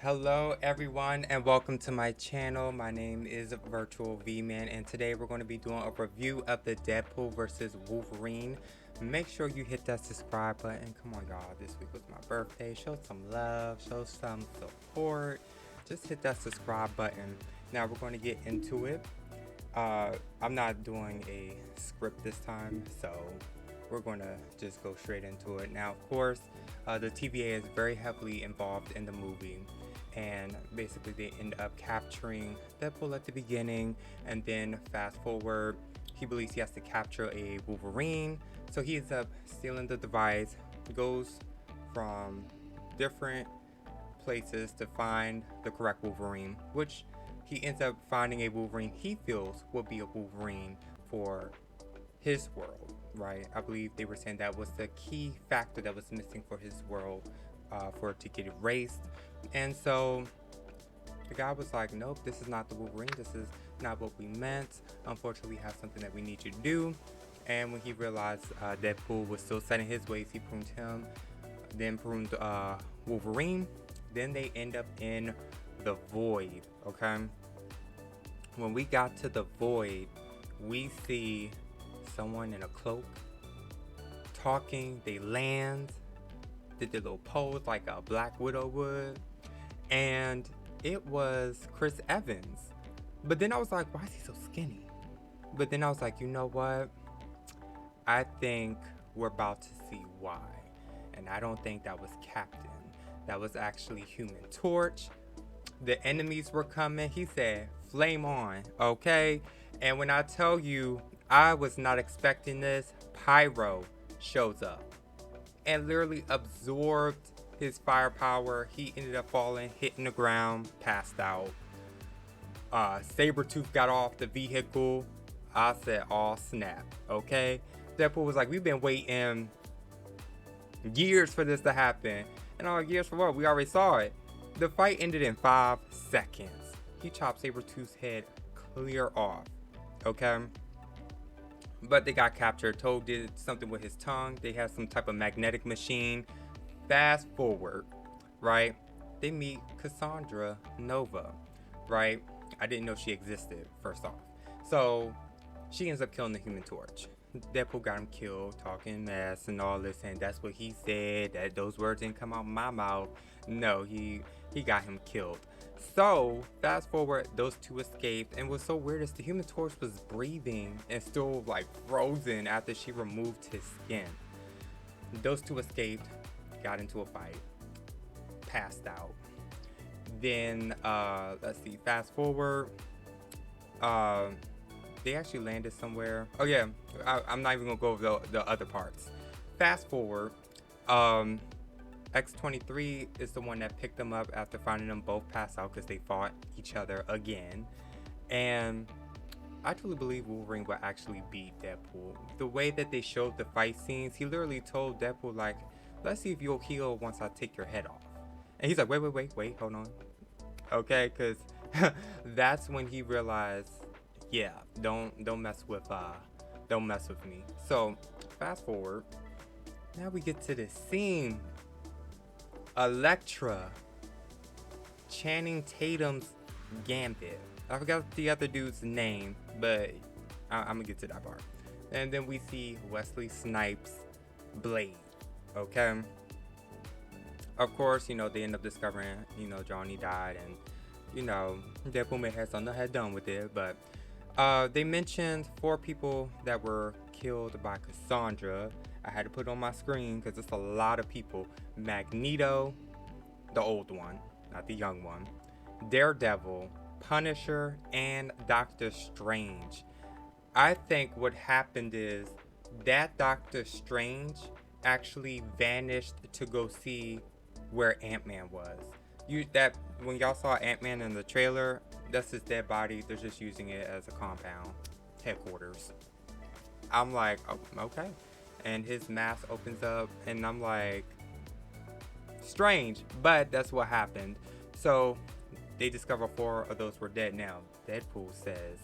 Hello everyone and welcome to my channel. My name is Virtual V-Man and today we're going to be doing a review of the Deadpool versus Wolverine. Make sure you hit that subscribe button. Come on y'all, this week was my birthday. Show some love, show some support. Just hit that subscribe button. Now we're going to get into it. I'm not doing a script this time, so we're going to just go straight into it. Now of course, the TVA is very heavily involved in the movie. And basically they end up capturing Deadpool at the beginning, and then fast forward, he believes he has to capture a Wolverine, so he ends up stealing the device, goes from different places to find the correct Wolverine, which he ends up finding a Wolverine he feels will be a Wolverine for his world, right? I believe they were saying that was the key factor that was missing for his world, for it to get erased. And so the guy was like, nope, this is not the Wolverine, this is not what we meant, unfortunately we have something that we need you to do. And when he realized Deadpool was still set in his ways, he pruned him, then pruned Wolverine. Then they end up in the void. Okay, when we got to the void, we see someone in a cloak talking. They land, did the little pose like a Black Widow would, and it was Chris Evans. But then I was like, why is he so skinny? But then I was like, you know what, I think we're about to see why. And I don't think that was Captain, that was actually Human Torch. The enemies were coming. He said flame on, okay? And when I tell you I was not expecting this, Pyro shows up and literally absorbed his firepower. He ended up falling, hitting the ground, passed out. Sabretooth got off the vehicle. I said, oh snap, okay? Deadpool was like, we've been waiting years for this to happen. And I'm like, years for what? We already saw it. The fight ended in 5 seconds. He chopped Sabretooth's head clear off, okay? But they got captured. Toad did something with his tongue. They had some type of magnetic machine. Fast forward, right? They meet Cassandra Nova, right? I didn't know she existed, first off. So she ends up killing the Human Torch. Deadpool got him killed, talking mess and all this, and that's what he said, that those words didn't come out my mouth. No, he got him killed. So fast forward, those two escaped, and what's so weird is the Human Torch was breathing and still like frozen after she removed his skin. Those two escaped, got into a fight, passed out. Then let's see, fast forward, they actually landed somewhere. Oh yeah, I'm not even gonna go over the other parts. Fast forward, X-23 is the one that picked them up after finding them both passed out because they fought each other again. And I truly believe Wolverine will actually beat Deadpool. The way that they showed the fight scenes, he literally told Deadpool like, let's see if you'll heal once I take your head off. And he's like, wait, hold on. Okay, because that's when he realized, yeah, don't mess with me. So fast forward, now we get to this scene. Elektra, Channing Tatum's Gambit. I forgot the other dude's name, but I'm gonna get to that part. And then we see Wesley Snipes' Blade. Okay. Of course, you know, they end up discovering, you know, Johnny died, and you know, Deadpool may have something had done with it, but they mentioned 4 people that were killed by Cassandra. I had to put it on my screen because it's a lot of people. Magneto, the old one, not the young one, Daredevil, Punisher, and Doctor Strange. I think what happened is that Doctor Strange actually vanished to go see where Ant-Man was. When y'all saw Ant-Man in the trailer, that's his dead body. They're just using it as a compound, headquarters. I'm like, oh, okay. And his mask opens up, and I'm like, strange, but that's what happened. So they discover 4 of those were dead. Now Deadpool says,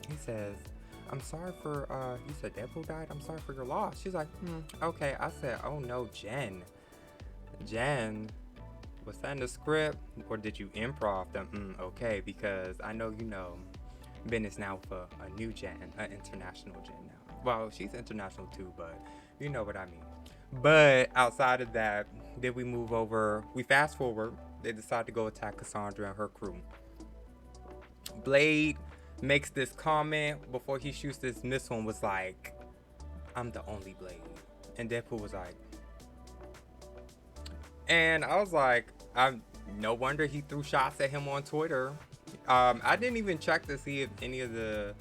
he says, I'm sorry for, he said Deadpool died, I'm sorry for your loss. She's like, okay. I said, oh no, Jen, Was that in the script, or did you improv them? Okay, because I know you know Ben is now for a new gen, an international gen now. Well, she's international too, but you know what I mean. But outside of that, then we move over. We fast forward. They decide to go attack Cassandra and her crew. Blade makes this comment before he shoots this missile and was like, "I'm the only Blade." And Deadpool was like, and I was like, I'm no wonder he threw shots at him on Twitter. I didn't even check to see if any of the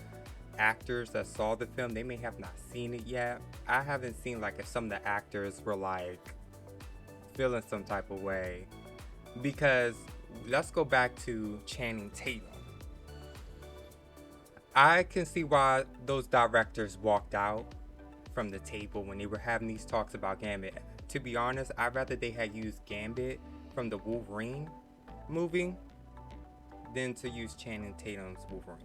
actors that saw the film, they may have not seen it yet. I haven't seen like if some of the actors were like feeling some type of way, because let's go back to Channing Tatum. I can see why those directors walked out from the table when they were having these talks about Gambit. To be honest, I'd rather they had used Gambit from the Wolverine movie than to use Channing Tatum's Wolverine.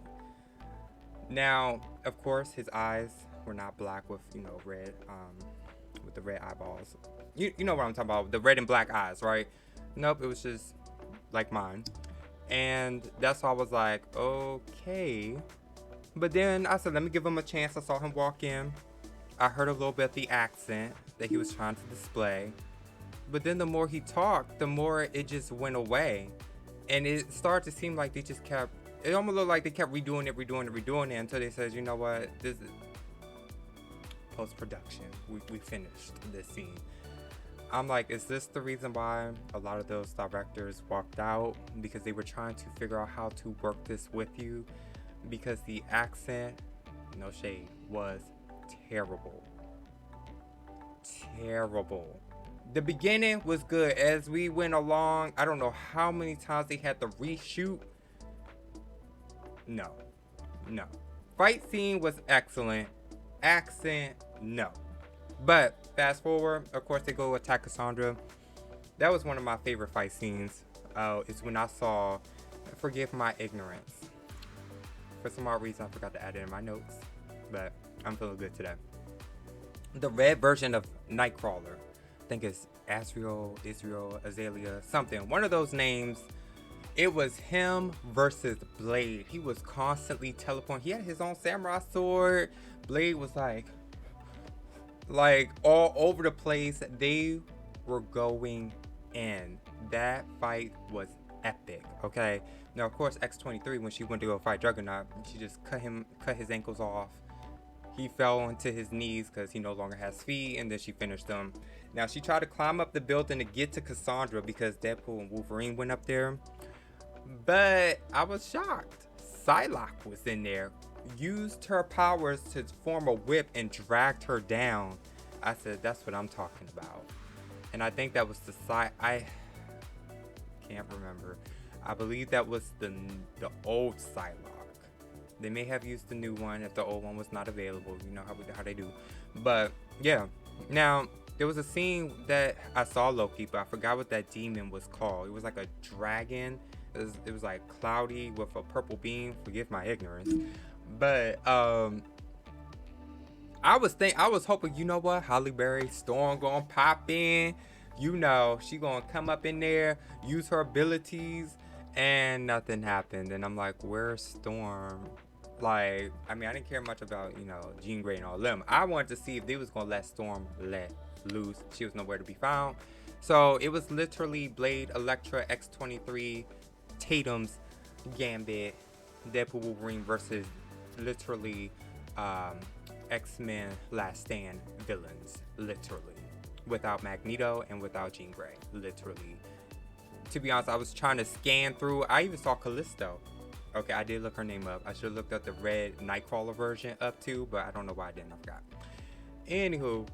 Now, of course, his eyes were not black with, you know, red, with the red eyeballs. You know what I'm talking about, the red and black eyes, right? Nope, it was just like mine. And that's why I was like, okay. But then I said, let me give him a chance. I saw him walk in. I heard a little bit of the accent that he was trying to display. But then the more he talked, the more it just went away. And it started to seem like they just kept, it almost looked like they kept redoing it until they said, you know what, this is post-production. We finished this scene. I'm like, is this the reason why a lot of those directors walked out? Because they were trying to figure out how to work this with you? Because the accent, no shade, was terrible. Terrible. The beginning was good. As we went along, I don't know how many times they had to reshoot. No. Fight scene was excellent. Accent, no. But fast forward, of course they go attack Cassandra. That was one of my favorite fight scenes. It's when I saw, forgive my ignorance. For some odd reason, I forgot to add it in my notes. But I'm feeling good today. The red version of Nightcrawler. I think it's Azrael, Azalea, something. One of those names. It was him versus Blade. He was constantly teleporting. He had his own samurai sword. Blade was like all over the place. They were going in. That fight was epic. Okay. Now, of course, X-23, when she went to go fight Juggernaut, she just cut his ankles off. He fell onto his knees because he no longer has feet, and then she finished him. Now, she tried to climb up the building to get to Cassandra because Deadpool and Wolverine went up there. But I was shocked. Psylocke was in there, used her powers to form a whip and dragged her down. I said, that's what I'm talking about. And I think that was I can't remember. I believe that was the old Psylocke. They may have used the new one if the old one was not available. You know how they do. But yeah. Now, there was a scene that I saw Loki, but I forgot what that demon was called. It was like a dragon. It was like cloudy with a purple beam. Forgive my ignorance. But I was hoping, you know what, Halle Berry, Storm gonna pop in. You know, she gonna come up in there, use her abilities, and nothing happened. And I'm like, where's Storm? Like, I mean, I didn't care much about, you know, Jean Grey and all them. I wanted to see if they was gonna let Storm let loose. She was nowhere to be found. So it was literally Blade, Elektra, X-23, Tatum's Gambit, Deadpool, Wolverine versus literally X-Men Last Stand villains, literally, without Magneto and without Jean Grey, literally. To be honest, I was trying to scan through. I even saw Callisto. Okay, I did look her name up. I should have looked up the red Nightcrawler version up too, but I don't know why I didn't. I forgot. Anywho,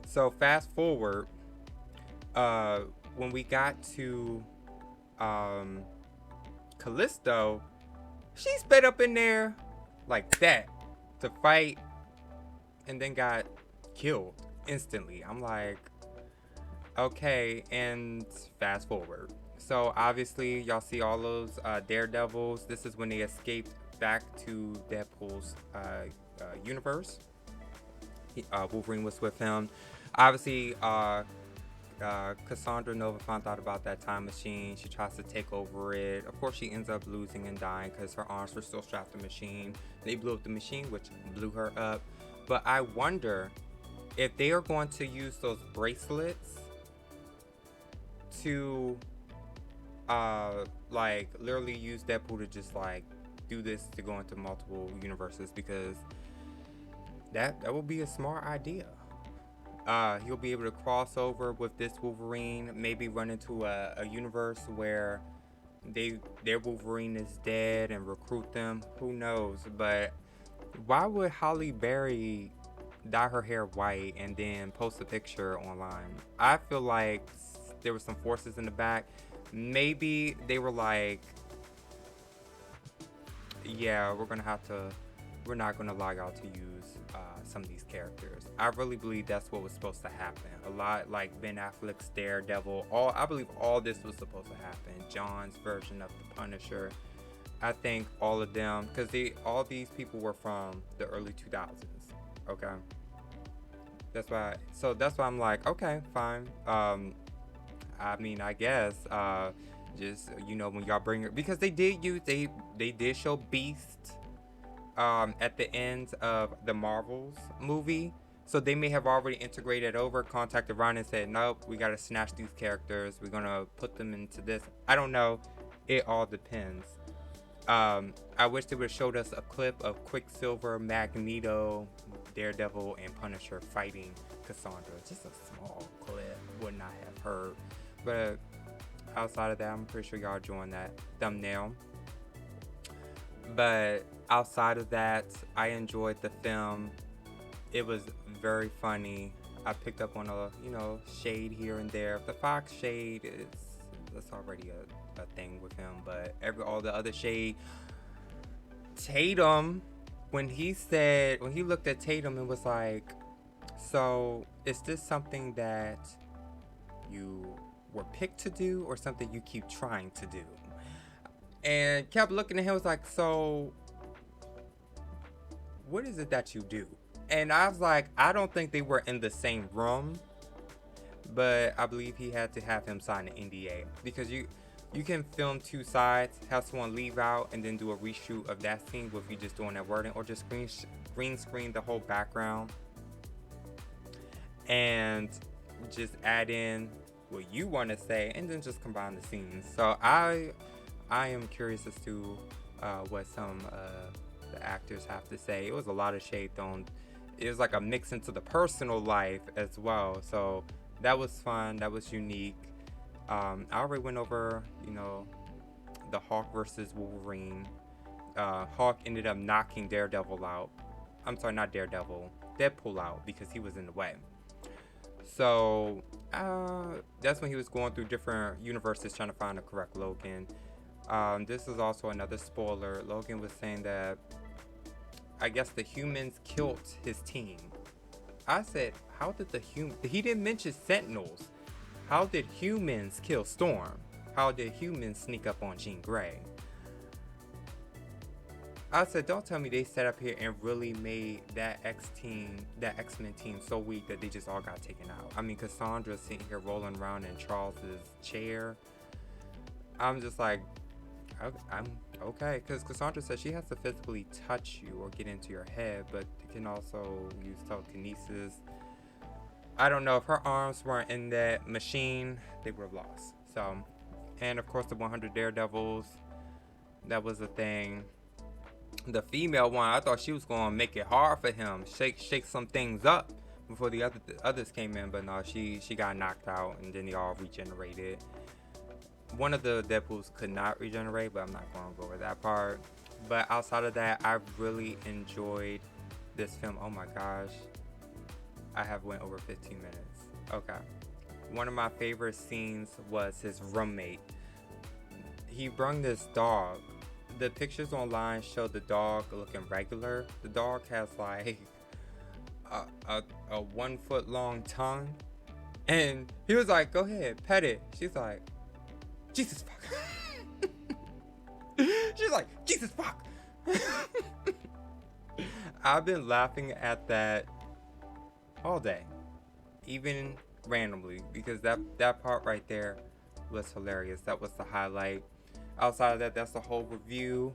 so fast forward, when we got to Callisto, she sped up in there like that to fight and then got killed instantly. I'm like, okay, and fast forward. So obviously y'all see all those Daredevils. This is when they escaped back to Deadpool's universe. Wolverine was with him. Obviously Cassandra Nova found out about that time machine. She tries to take over it. Of course, she ends up losing and dying because her arms were still strapped to the machine. They blew up the machine, which blew her up. But I wonder if they are going to use those bracelets to like literally use Deadpool to just like do this to go into multiple universes, because that will be a smart idea. He'll be able to cross over with this Wolverine, maybe run into a universe where their Wolverine is dead and recruit them. Who knows? But why would Halle Berry dye her hair white and then post a picture online? I feel like there were some forces in the back. Maybe they were like, yeah, we're not gonna allow y'all to use some of these characters. I really believe that's what was supposed to happen. A lot like Ben Affleck's Daredevil. I believe all this was supposed to happen. John's version of the Punisher. I think all of them, because all these people were from the early 2000s. Okay, that's why. So that's why I'm like, okay, fine. I mean, I guess just when y'all bring it, because they did show Beast at the end of the Marvels movie, so they may have already integrated over, contacted Ron and said, nope, we gotta snatch these characters, we're gonna put them into this. I don't know, it all depends. I wish they would have showed us a clip of Quicksilver, Magneto, Daredevil, and Punisher fighting Cassandra. Just a small clip, would not have hurt. But outside of that, I'm pretty sure y'all joined that thumbnail. But outside of that, I enjoyed the film. It was very funny. I picked up on a shade here and there. The Fox shade that's already a thing with him, but all the other shade. Tatum, when he looked at Tatum and was like, so is this something that you were picked to do or something you keep trying to do? And kept looking at him, was like, so what is it that you do? And I was like, I don't think they were in the same room, but I believe he had to have him sign an NDA, because you can film two sides, have someone leave out, and then do a reshoot of that scene with you just doing that wording, or just green screen the whole background and just add in what you want to say, and then just combine the scenes. So I am curious as to what some the actors have to say. It was a lot of shade thrown. It was like a mix into the personal life as well. So that was fun. That was unique. I already went over, the Hawk versus Wolverine. Hawk ended up knocking Daredevil out. I'm sorry, not Daredevil. Deadpool out, because he was in the way. So that's when he was going through different universes trying to find the correct Logan. This is also another spoiler. Logan was saying that I guess the humans killed his team. I said, how did he didn't mention Sentinels. How did humans kill Storm? How did humans sneak up on Jean Grey? I said, don't tell me they set up here and really made that X-Men team so weak that they just all got taken out. I mean, Cassandra's sitting here rolling around in Charles's chair. I'm just like, I'm okay, because Cassandra says she has to physically touch you or get into your head, but they can also use telekinesis. I don't know, if her arms weren't in that machine, they would have lost. So, and of course the 100 Daredevils, that was a thing. The female one, I thought she was going to make it hard for him, shake some things up before the others came in, but no, she got knocked out, and then they all regenerated. One of the Deadpools could not regenerate, but I'm not going to go over that part. But outside of that, I really enjoyed this film. Oh my gosh, I have went over 15 minutes. Okay. One of my favorite scenes was his roommate. He brung this dog. The pictures online show the dog looking regular. The dog has like a 1 foot long tongue. And he was like, go ahead, pet it. She's like, Jesus fuck. She's like, Jesus fuck. I've been laughing at that all day. Even randomly, because that part right there was hilarious. That was the highlight. Outside of that, that's the whole review.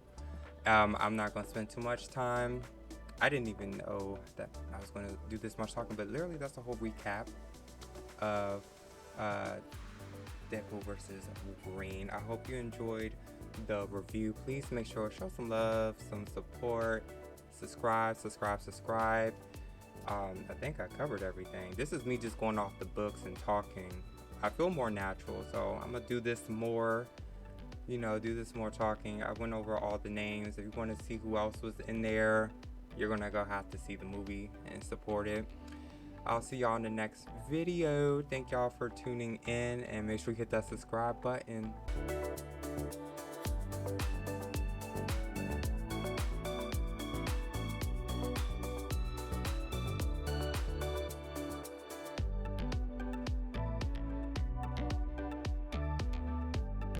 I'm not gonna spend too much time. I didn't even know that I was gonna do this much talking, but literally that's the whole recap of uh, Deadpool versus Wolverine. I hope you enjoyed the review. Please make sure to show some love, some support, subscribe. I think I covered everything. This is me just going off the books and talking. I feel more natural, so I'm gonna do this more, do this more talking. I went over all the names. If you want to see who else was in there, you're gonna go have to see the movie and support it. I'll see y'all in the next video. Thank y'all for tuning in, and make sure you hit that subscribe button.